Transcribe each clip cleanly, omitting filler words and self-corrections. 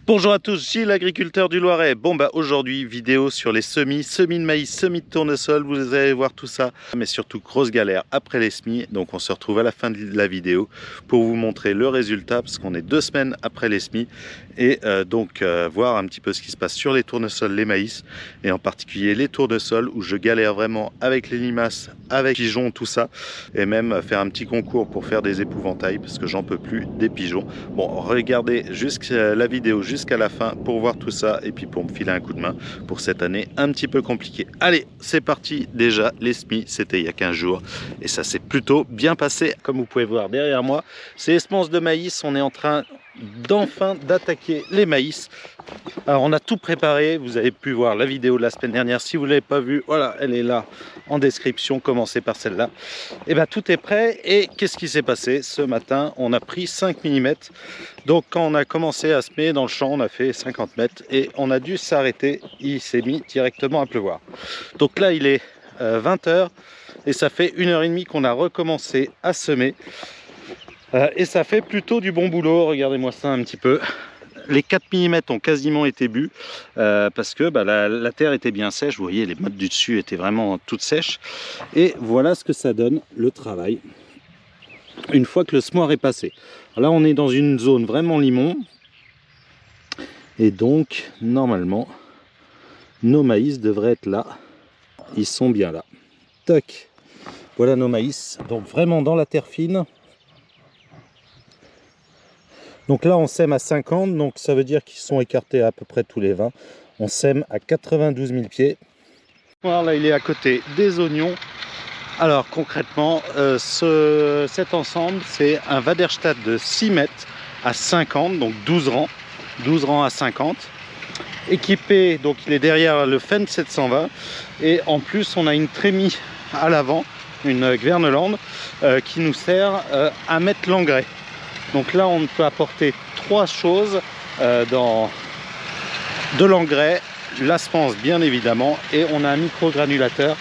Bonjour à tous, Gilles, agriculteur du Loiret. Bon bah aujourd'hui vidéo sur les semis de maïs, semis de tournesol, vous allez voir tout ça. Mais surtout grosse galère après les semis, donc on se retrouve à la fin de la vidéo pour vous montrer le résultat parce qu'on est 2 semaines après les semis et voir un petit peu ce qui se passe sur les tournesols, les maïs et en particulier les tournesols où je galère vraiment avec les limaces, avec les pigeons, tout ça et même faire un petit concours pour faire des épouvantails parce que j'en peux plus des pigeons. Bon, regardez jusqu'à la vidéo jusqu'à la fin pour voir tout ça et puis pour me filer un coup de main pour cette année un petit peu compliquée. Allez, c'est parti. Déjà les semis, c'était il y a 15 jours et ça s'est plutôt bien passé. Comme vous pouvez voir derrière moi, c'est les semences de maïs. On est en train d'enfin d'attaquer les maïs. Alors on a tout préparé, vous avez pu voir la vidéo de la semaine dernière, si vous ne l'avez pas vue, voilà, elle est là en description, commencez par celle-là. Et bien tout est prêt et qu'est-ce qui s'est passé? Ce matin on a pris 5 mm, donc quand on a commencé à semer dans le champ on a fait 50 mètres et on a dû s'arrêter, il s'est mis directement à pleuvoir. Donc là il est 20 h et ça fait 1h30 qu'on a recommencé à semer. Et ça fait plutôt du bon boulot, regardez-moi ça un petit peu. Les 4 mm ont quasiment été bu parce que la terre était bien sèche, vous voyez les mottes du dessus étaient vraiment toutes sèches. Et voilà ce que ça donne le travail une fois que le semoir est passé. Alors là on est dans une zone vraiment limon et donc normalement nos maïs devraient être là, ils sont bien là. Toc, voilà nos maïs, donc vraiment dans la terre fine. Donc là on sème à 50, donc ça veut dire qu'ils sont écartés à peu près tous les 20. On sème à 92 000 pieds. Voilà, là il est à côté des oignons. Alors concrètement, cet ensemble c'est un Waderstatt de 6 mètres à 50, donc 12 rangs à 50. Équipé, donc il est derrière le Fendt 720 et en plus on a une trémie à l'avant, une Gverneland qui nous sert à mettre l'engrais. Donc là, on peut apporter 3 choses dans de l'engrais, la semence bien évidemment, et on a un micro-granulateur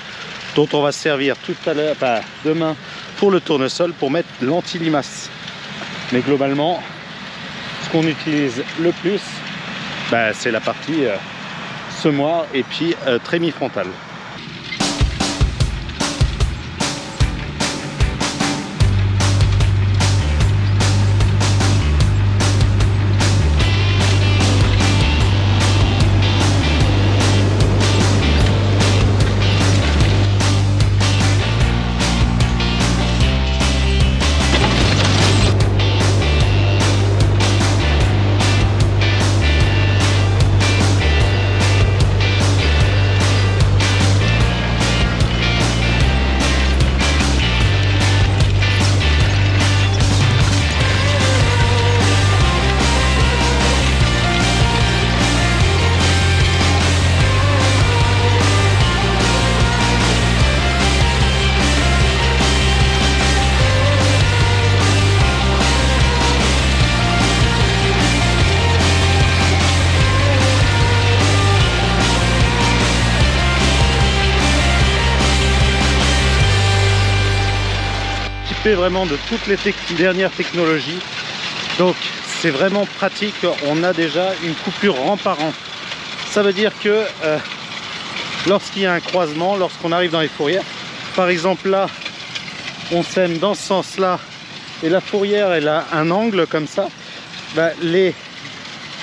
dont on va servir tout à l'heure, demain pour le tournesol pour mettre l'anti-limace. Mais globalement, ce qu'on utilise le plus, c'est la partie semoir et puis trémie frontale. Vraiment de toutes les dernières technologies, donc c'est vraiment pratique. On a déjà une coupure rang par rang, ça veut dire que lorsqu'il y a un croisement, lorsqu'on arrive dans les fourrières, par exemple là on sème dans ce sens là et la fourrière elle a un angle comme ça, les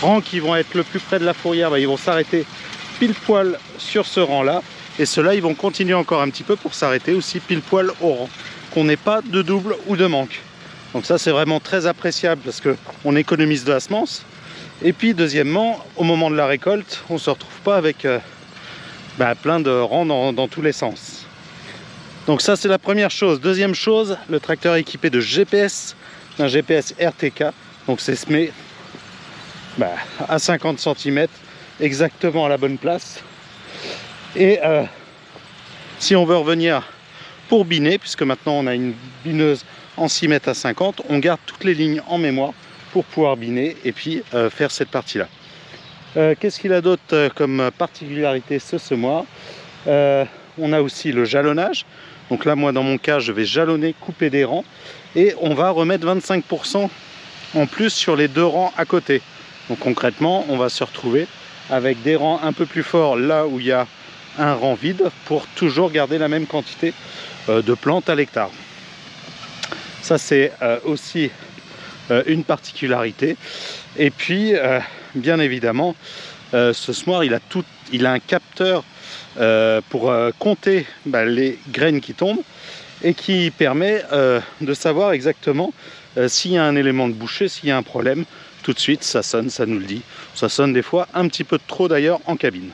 rangs qui vont être le plus près de la fourrière, ils vont s'arrêter pile poil sur ce rang là et ceux-là ils vont continuer encore un petit peu pour s'arrêter aussi pile poil au rang, qu'on n'ait pas de double ou de manque. Donc ça c'est vraiment très appréciable parce que on économise de la semence. Et puis deuxièmement, au moment de la récolte, on se retrouve pas avec plein de rangs dans tous les sens. Donc ça c'est la première chose. Deuxième chose, le tracteur est équipé de GPS, d'un GPS RTK. Donc c'est semé à 50 cm, exactement à la bonne place. Et si on veut revenir pour biner, puisque maintenant on a une bineuse en 6 mètres à 50, on garde toutes les lignes en mémoire pour pouvoir biner et puis faire cette partie là. Qu'est-ce qu'il a d'autre comme particularité ce semoir? On a aussi le jalonnage, donc là moi dans mon cas je vais jalonner, couper des rangs et on va remettre 25% en plus sur les 2 rangs à côté. Donc concrètement, on va se retrouver avec des rangs un peu plus forts là où il y a un rang vide pour toujours garder la même quantité de plantes à l'hectare. Ça c'est aussi une particularité. Et puis bien évidemment ce semoir il a un capteur pour compter les graines qui tombent et qui permet de savoir exactement s'il y a un élément de bouchée, s'il y a un problème. Tout de suite ça sonne, ça nous le dit. Ça sonne des fois un petit peu de trop d'ailleurs en cabine.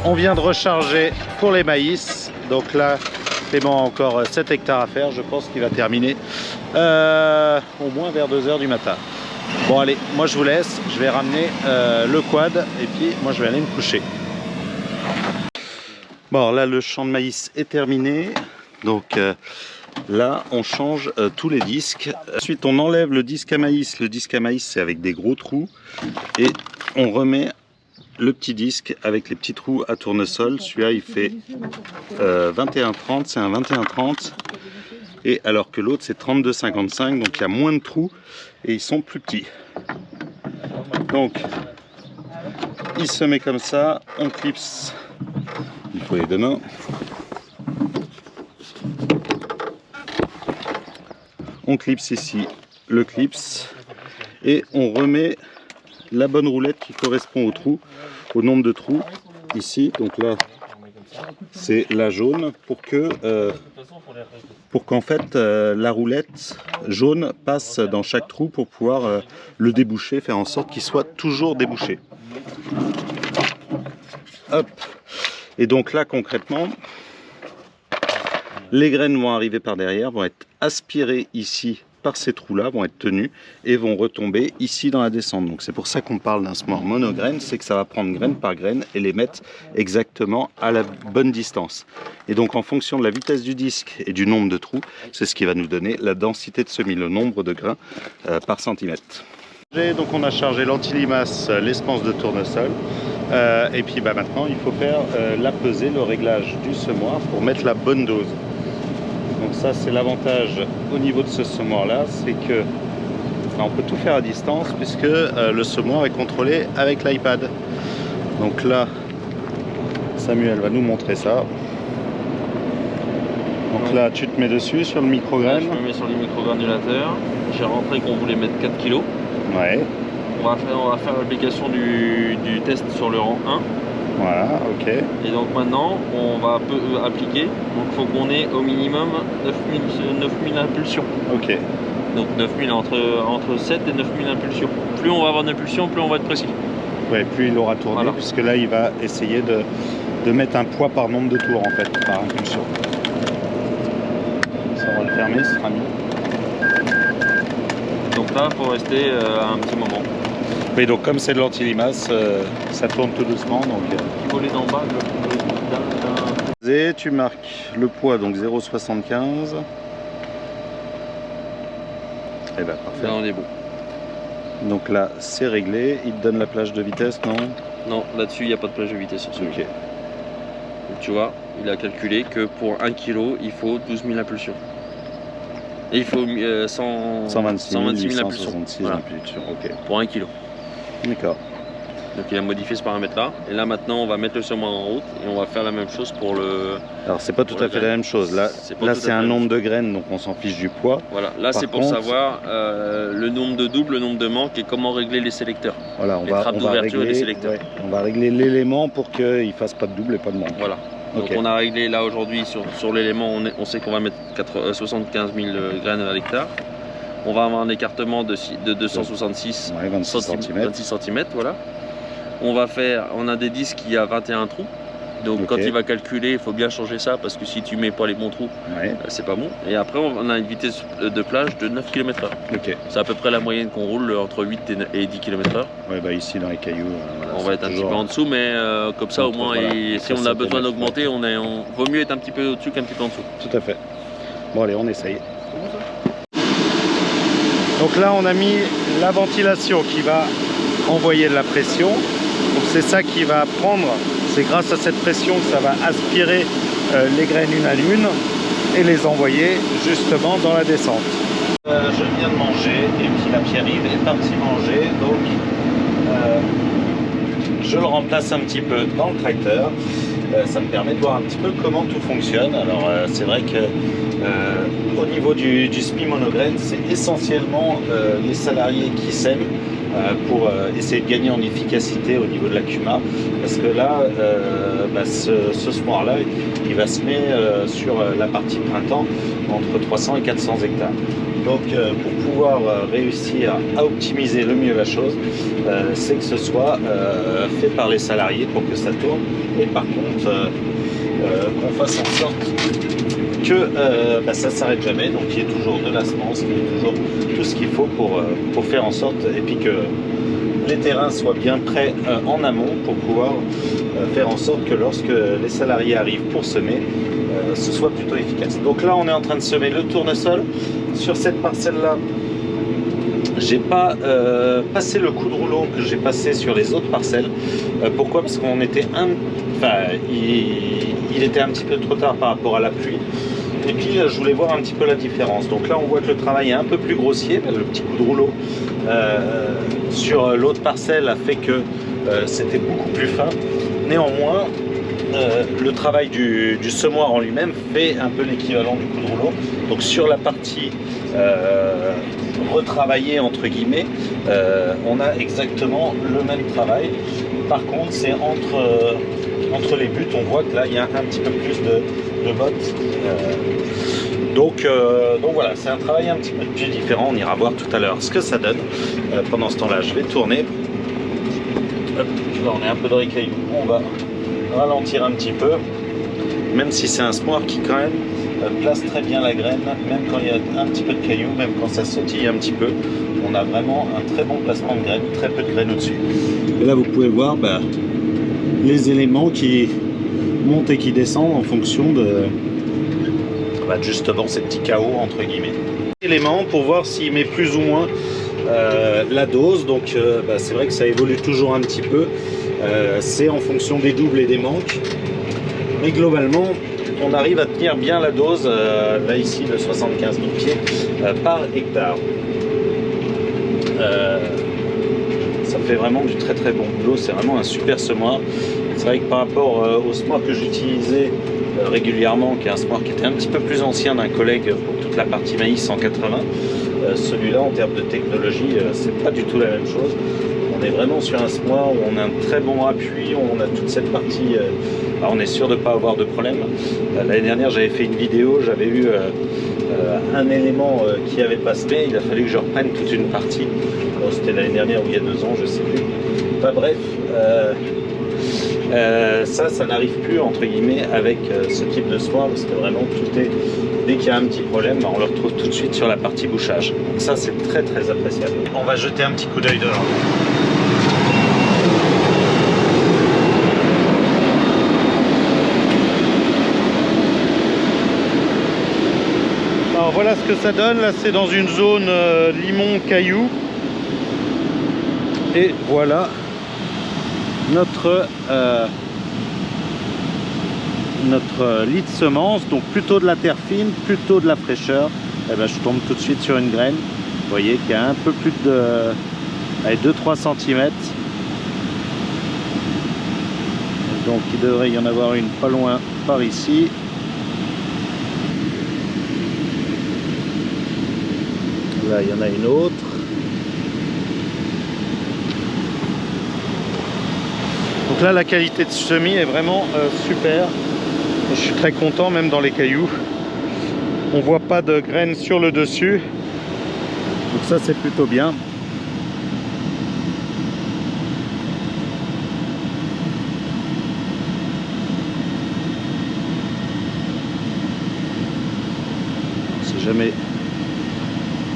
On vient de recharger pour les maïs. Donc là, Clément a encore 7 hectares à faire. Je pense qu'il va terminer au moins vers 2 h du matin. Bon allez, moi je vous laisse. Je vais ramener le quad et puis moi je vais aller me coucher. Bon alors là, le champ de maïs est terminé. Donc là, on change tous les disques. Ensuite, on enlève le disque à maïs. Le disque à maïs, c'est avec des gros trous. Et on remet le petit disque avec les petits trous à tournesol. Celui-là il fait 21,30, c'est un 21,30, et alors que l'autre c'est 32,55, donc il y a moins de trous et ils sont plus petits. Donc il se met comme ça, on clipse, il faut les deux mains, on clipse ici le clipse et on remet la bonne roulette qui correspond au trou, au nombre de trous ici. Donc là c'est la jaune pour qu'en fait la roulette jaune passe dans chaque trou pour pouvoir le déboucher, faire en sorte qu'il soit toujours débouché. Hop. Et donc là concrètement les graines vont arriver par derrière, vont être aspirées ici par ces trous là, vont être tenus et vont retomber ici dans la descente. Donc c'est pour ça qu'on parle d'un semoir monograine, c'est que ça va prendre graine par graine et les mettre exactement à la bonne distance. Et donc en fonction de la vitesse du disque et du nombre de trous, c'est ce qui va nous donner la densité de semis, le nombre de grains par centimètre. Donc on a chargé l'anti-limace, l'espance de tournesol, et puis maintenant il faut faire la pesée, le réglage du semoir pour mettre la bonne dose. Donc ça c'est l'avantage au niveau de ce semoir là, c'est que on peut tout faire à distance puisque le semoir est contrôlé avec l'iPad. Donc là Samuel va nous montrer ça. Donc là tu te mets dessus sur le microgramme. Je me mets sur les microgranulateur. J'ai rentré qu'on voulait mettre 4 kg. Ouais. On va faire l'application du test sur le rang 1. Voilà, ok. Et donc maintenant, on va appliquer. Donc il faut qu'on ait au minimum 9000 impulsions. Ok. Donc 9000 entre 7 et 9000 impulsions. Plus on va avoir d'impulsions, plus on va être précis. Ouais, plus il aura tourné, voilà. Puisque là, il va essayer de mettre un poids par nombre de tours, en fait, par impulsion. Ça, on va le fermer, ce sera mieux. Donc là, il faut rester un petit moment. Oui, donc comme c'est de l'anti-limace, ça tourne tout doucement. Donc, Il faut les d'en bas, Et tu marques le poids, donc 0,75. Et ben parfait. là on est bon. Donc là, c'est réglé. Il te donne la plage de vitesse, non? Non, là-dessus, il n'y a pas de plage de vitesse sur celui-là. Ok. Donc tu vois, il a calculé que pour 1 kg, il faut 12 000 impulsions. Et il faut 126 000 impulsions. 166 Voilà. impulsions, ok. Pour 1 kg. D'accord. Donc il a modifié ce paramètre-là. Et là maintenant, on va mettre le semoir en route et on va faire la même chose pour le... Alors c'est pas tout à fait la même chose. Là, c'est un nombre de graines, donc on s'en fiche du poids. Voilà, là c'est pour savoir le nombre de doubles, le nombre de manques et comment régler les sélecteurs. Voilà, on va régler, les sélecteurs. Ouais, on va régler l'élément pour qu'il ne fasse pas de double et pas de manque. Voilà. Donc on a réglé là aujourd'hui sur l'élément, on sait qu'on va mettre 75 000 graines à l'hectare. On va avoir un écartement de 266 26 cm. Voilà. On a des disques qui a 21 trous. Donc quand il va calculer, il faut bien changer ça parce que si tu mets pas les bons trous, c'est pas bon. Et après on a une vitesse de plage de 9 km/h. C'est à peu près la moyenne qu'on roule entre 8 et 10 km/h. Ouais, bah ici dans les cailloux, voilà, on va être un petit peu en dessous, mais comme ça au moins, si on a besoin d'augmenter, vaut mieux être un petit peu au-dessus qu'un petit peu en dessous. Tout à fait. Bon allez, on essaye. Donc là on a mis la ventilation qui va envoyer de la pression. Donc c'est ça qui va prendre, c'est grâce à cette pression que ça va aspirer les graines une à l'une et les envoyer justement dans la descente. Je viens de manger et puis la Pierre-Yves est partie manger, donc je le remplace un petit peu dans le tracteur. Ça me permet de voir un petit peu comment tout fonctionne. Alors c'est vrai que au niveau du SMI monograine, c'est essentiellement les salariés qui sèment pour essayer de gagner en efficacité au niveau de la CUMA, parce que là ce semoir là il va semer sur la partie printemps entre 300 et 400 hectares. Donc pour pouvoir réussir à optimiser le mieux la chose, c'est que ce soit fait par les salariés pour que ça tourne, et par contre qu'on fasse en sorte que ça s'arrête jamais, donc il y ait toujours de la semence, qu'il y ait toujours tout ce qu'il faut pour faire en sorte, et puis que les terrains soient bien prêts en amont pour pouvoir faire en sorte que lorsque les salariés arrivent pour semer, ce soit plutôt efficace. Donc là on est en train de semer le tournesol. Sur cette parcelle là, j'ai pas passé le coup de rouleau que j'ai passé sur les autres parcelles. Pourquoi? Parce qu'on était il était un petit peu trop tard par rapport à la pluie. Et puis je voulais voir un petit peu la différence. Donc là on voit que le travail est un peu plus grossier. Le petit coup de rouleau sur l'autre parcelle a fait que c'était beaucoup plus fin. Néanmoins, le travail du semoir en lui-même fait un peu l'équivalent du coup de rouleau. Donc sur la partie retravaillée entre guillemets, on a exactement le même travail. Par contre, c'est entre les buts, on voit que là il y a un petit peu plus de bottes. Donc voilà, c'est un travail un petit peu plus différent. On ira voir tout à l'heure ce que ça donne. Pendant ce temps-là, je vais tourner. Hop, là, on est un peu dans les cailloux. On va ralentir un petit peu, même si c'est un semoir qui quand même place très bien la graine, même quand il y a un petit peu de cailloux, même quand ça sautille un petit peu, on a vraiment un très bon placement de graines, très peu de graines au-dessus. Et là vous pouvez voir les éléments qui montent et qui descendent en fonction de justement ces petits chaos entre guillemets. Éléments pour voir s'il met plus ou moins la dose, donc c'est vrai que ça évolue toujours un petit peu. C'est en fonction des doubles et des manques, mais globalement on arrive à tenir bien la dose, là ici de 75 000 pieds par hectare. Ça fait vraiment du très très bon boulot, c'est vraiment un super semoir. C'est vrai que par rapport au semoir que j'utilisais régulièrement, qui est un semoir qui était un petit peu plus ancien d'un collègue pour toute la partie maïs en 80, celui-là en termes de technologie c'est pas du tout la même chose. On est vraiment sur un semoir où on a un très bon appui, on a toute cette partie, on est sûr de ne pas avoir de problème. L'année dernière j'avais fait une vidéo, j'avais eu un élément qui avait pas semé, il a fallu que je reprenne toute une partie. C'était l'année dernière ou il y a 2 ans, je sais plus. Enfin bref, ça n'arrive plus entre guillemets avec ce type de semoir, parce que vraiment tout est dès qu'il y a un petit problème, on le retrouve tout de suite sur la partie bouchage. Donc ça, c'est très très appréciable. On va jeter un petit coup d'œil dehors. Alors voilà ce que ça donne. Là, c'est dans une zone limon caillou. Et voilà notre lit de semence, donc plutôt de la terre fine, plutôt de la fraîcheur. Et ben, je tombe tout de suite sur une graine, vous voyez, qui a un peu plus de 2-3 cm. Donc il devrait y en avoir une pas loin par ici. Là, il y en a une autre. Donc là, la qualité de semis est vraiment super. Je suis très content, même dans les cailloux. On voit pas de graines sur le dessus. Donc ça, c'est plutôt bien. C'est jamais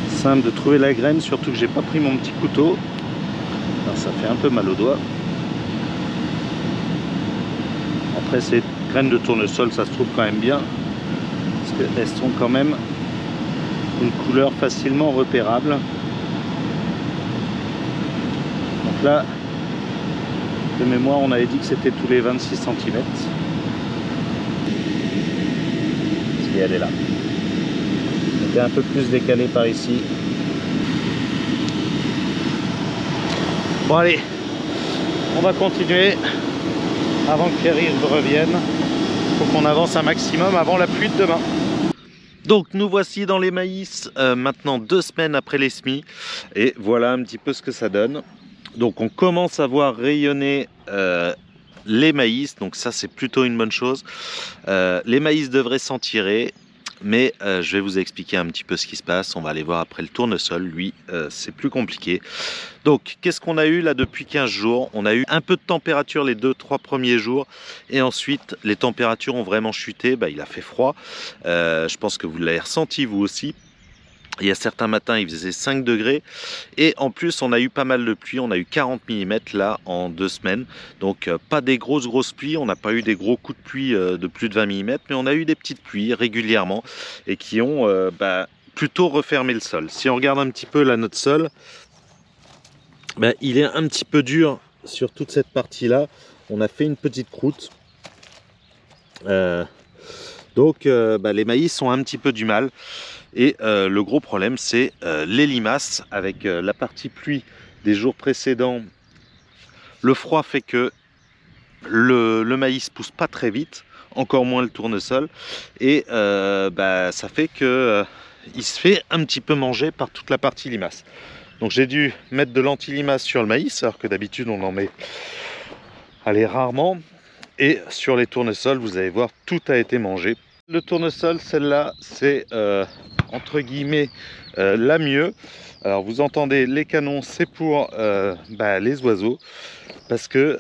simple de trouver la graine, surtout que j'ai pas pris mon petit couteau. Alors ça fait un peu mal au doigt. Après, ces graines de tournesol, ça se trouve quand même bien, parce qu'elles sont quand même une couleur facilement repérable. Donc là, de mémoire, on avait dit que c'était tous les 26 cm. Si elle est là. C'était un peu plus décalé par ici. Bon allez, on va continuer avant que Pierre-Yves revienne. Il faut qu'on avance un maximum avant la pluie de demain. Donc nous voici dans les maïs, maintenant 2 semaines après les semis. Et voilà un petit peu ce que ça donne. Donc on commence à voir rayonner les maïs. Donc ça, c'est plutôt une bonne chose. Les maïs devraient s'en tirer. Mais je vais vous expliquer un petit peu ce qui se passe. On va aller voir après le tournesol. Lui, c'est plus compliqué. Donc, qu'est-ce qu'on a eu là depuis 15 jours? On a eu un peu de température les 2-3 premiers jours. Et ensuite, les températures ont vraiment chuté. Bah, il a fait froid. Je pense que vous l'avez ressenti vous aussi. Il y a certains matins, il faisait 5 degrés. Et en plus, on a eu pas mal de pluie. On a eu 40 mm là en 2 semaines. Donc, pas des grosses pluies. On n'a pas eu des gros coups de pluie de plus de 20 mm. Mais on a eu des petites pluies régulièrement. Et qui ont plutôt refermé le sol. Si on regarde un petit peu là, notre sol, il est un petit peu dur sur toute cette partie-là. On a fait une petite croûte. Donc, les maïs ont un petit peu du mal. Et le gros problème, c'est les limaces. Avec la partie pluie des jours précédents, le froid fait que le maïs pousse pas très vite, encore moins le tournesol. Et ça fait que il se fait un petit peu manger par toute la partie limace. Donc j'ai dû mettre de l'anti-limace sur le maïs, alors que d'habitude on en met rarement. Et sur les tournesols, vous allez voir, tout a été mangé. Le tournesol, celle-là, c'est entre guillemets la mieux. Alors vous entendez les canons, c'est pour les oiseaux, parce que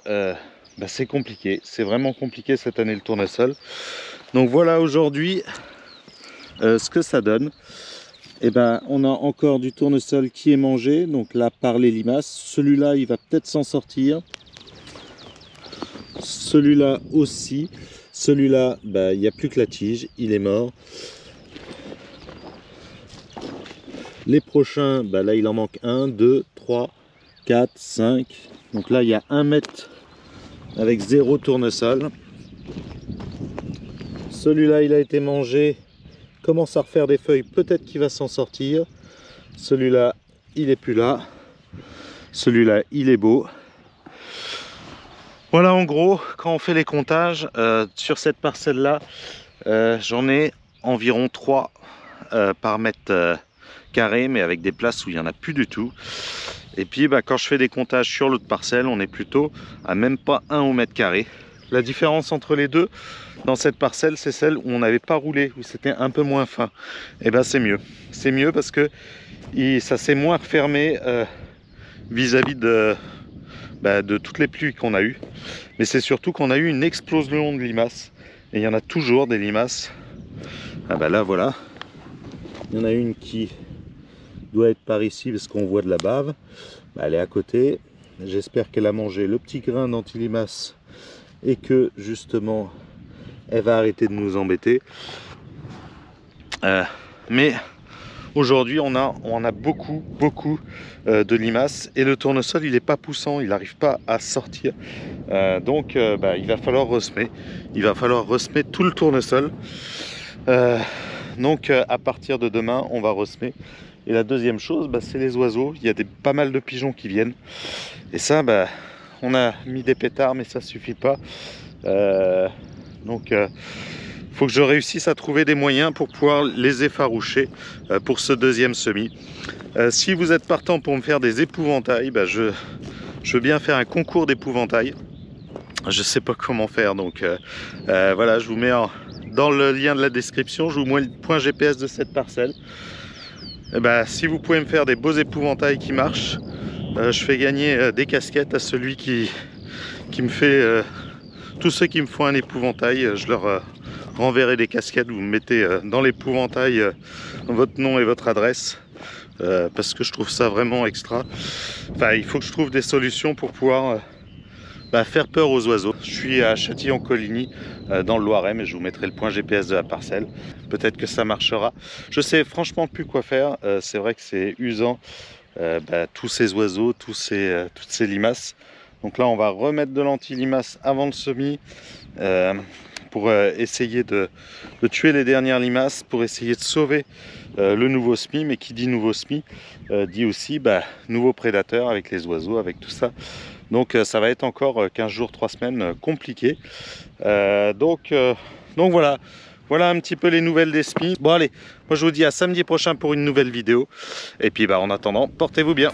c'est compliqué. C'est vraiment compliqué cette année le tournesol. Donc voilà aujourd'hui ce que ça donne. Et on a encore du tournesol qui est mangé, donc là par les limaces. Celui-là, il va peut-être s'en sortir. Celui-là aussi. Celui-là, il n'y a plus que la tige, il est mort. Les prochains, là il en manque 1, 2, 3, 4, 5. Donc là il y a 1 mètre avec 0 tournesol. Celui-là il a été mangé, commence à refaire des feuilles, peut-être qu'il va s'en sortir. Celui-là il est plus là. Celui-là il est beau. Voilà en gros, quand on fait les comptages, sur cette parcelle-là, j'en ai environ 3 par mètre carré, mais avec des places où il n'y en a plus du tout. Et puis quand je fais des comptages sur l'autre parcelle, on est plutôt à même pas 1 au mètre carré. La différence entre les deux, dans cette parcelle, c'est celle où on n'avait pas roulé, où c'était un peu moins fin. Et c'est mieux. C'est mieux parce que ça s'est moins refermé vis-à-vis de toutes les pluies qu'on a eues. Mais c'est surtout qu'on a eu une explosion de limaces. Et il y en a toujours des limaces Ah bah là voilà, il y en a une qui doit être par ici parce qu'on voit de la bave. Bah, elle est à côté. J'espère qu'elle a mangé le petit grain d'antilimace et que justement elle va arrêter de nous embêter. Mais aujourd'hui on a beaucoup de limaces et le tournesol il n'est pas poussant, il n'arrive pas à sortir. Donc il va falloir ressemer. Il va falloir ressemer tout le tournesol. Donc à partir de demain on va ressemer. Et la deuxième chose, c'est les oiseaux. Il y a pas mal de pigeons qui viennent. Et ça, on a mis des pétards, mais ça suffit pas. Donc faut que je réussisse à trouver des moyens pour pouvoir les effaroucher pour ce deuxième semis. Si vous êtes partant pour me faire des épouvantails, je veux bien faire un concours d'épouvantails. Je sais pas comment faire, donc voilà, je vous mets dans le lien de la description, je vous mets le point GPS de cette parcelle. Si vous pouvez me faire des beaux épouvantails qui marchent, je fais gagner des casquettes à celui qui me fait... tous ceux qui me font un épouvantail, je leur renverrai des casquettes. Vous me mettez dans l'épouvantail votre nom et votre adresse, parce que je trouve ça vraiment extra. Enfin, il faut que je trouve des solutions pour pouvoir faire peur aux oiseaux. Je suis à Châtillon-Coligny, dans le Loiret, mais je vous mettrai le point GPS de la parcelle. Peut-être que ça marchera. Je sais franchement plus quoi faire. C'est vrai que c'est usant, tous ces oiseaux, toutes ces limaces. Donc là, on va remettre de l'anti-limace avant le semis pour essayer de tuer les dernières limaces, pour essayer de sauver le nouveau semis. Mais qui dit nouveau semis dit aussi nouveau prédateur avec les oiseaux, avec tout ça. Donc ça va être encore 15 jours, 3 semaines compliquées. Donc voilà. Voilà un petit peu les nouvelles des semis. Bon allez, moi je vous dis à samedi prochain pour une nouvelle vidéo. Et puis en attendant, portez-vous bien.